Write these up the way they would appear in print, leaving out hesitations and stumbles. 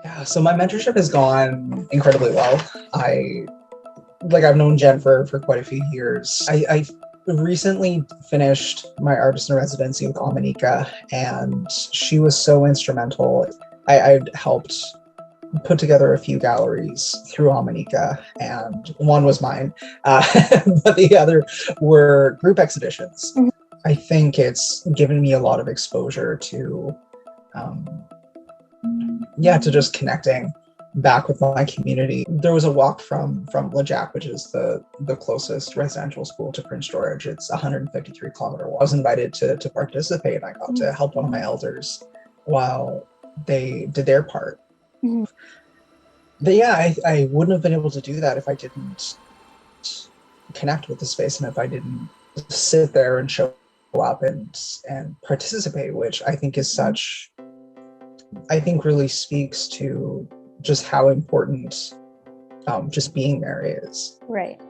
Yeah, so my mentorship has gone incredibly well. I've known Jen for quite a few years. I recently finished my artist in residency with Amanika, and she was so instrumental. I'd helped put together a few galleries through Amanika, and one was mine, but the other were group exhibitions. Mm-hmm. I think it's given me a lot of exposure to, to just connecting back with my community. There was a walk from Lejac, which is the closest residential school to Prince George. It's a 153-kilometer walk. I was invited to participate, and I got to help one of my elders while they did their part. Mm-hmm. But yeah, I wouldn't have been able to do that if I didn't connect with the space and if I didn't sit there and show up and participate, which I think really speaks to just how important just being there is. Right.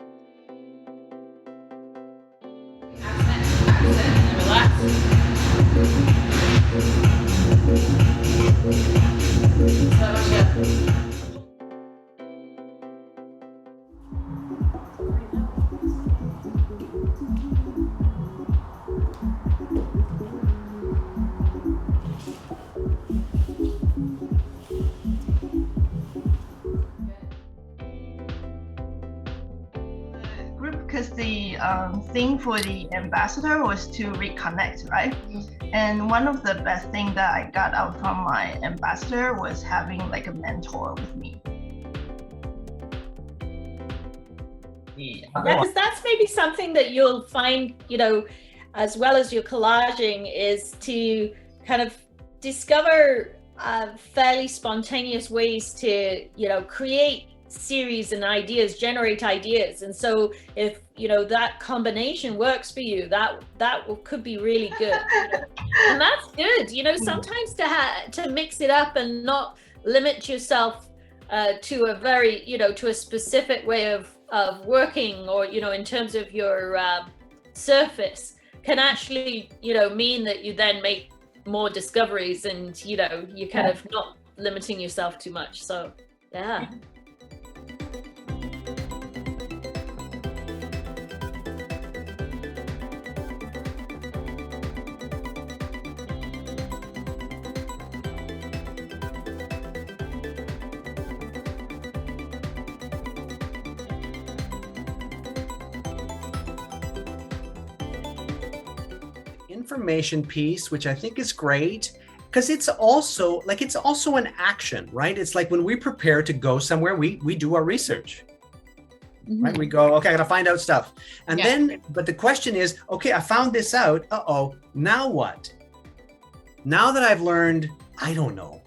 Because the thing for the ambassador was to reconnect, right? And one of the best things that I got out from my ambassador was having like a mentor with me. Yeah, because that's maybe something that you'll find, as well as your collaging, is to kind of discover fairly spontaneous ways to, create series and ideas, generate ideas. And so if that combination works for you, that could be really good. And that's good, sometimes to mix it up and not limit yourself to a very to a specific way of working, or in terms of your surface, can actually mean that you then make more discoveries, and you're kind of not limiting yourself too much. So yeah. Information piece, which I think is great, because it's also an action, right? It's like when we prepare to go somewhere, we do our research. Mm-hmm. Right? We go, okay, I gotta find out stuff. And then, but the question is, okay, I found this out. Now what? Now that I've learned, I don't know,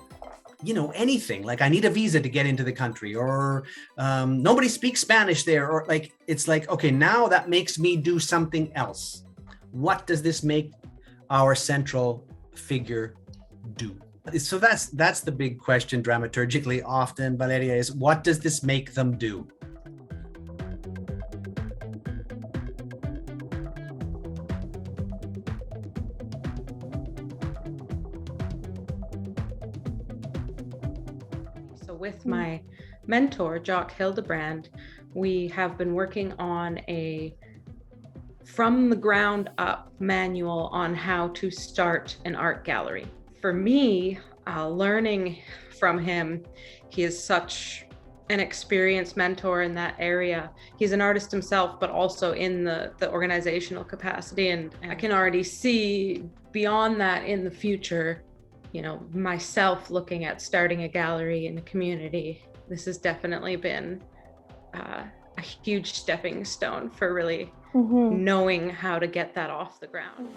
anything, like I need a visa to get into the country, or nobody speaks Spanish there, or it's like, okay, now that makes me do something else. What does this make our central figure do? So that's the big question dramaturgically often, Valeria, is what does this make them do? So with my mentor, Jock Hildebrand, we have been working on a from the ground up manual on how to start an art gallery. For me, learning from him, he is such an experienced mentor in that area. He's an artist himself, but also in the organizational capacity. And I can already see beyond that in the future, myself looking at starting a gallery in the community. This has definitely been a huge stepping stone for really knowing how to get that off the ground.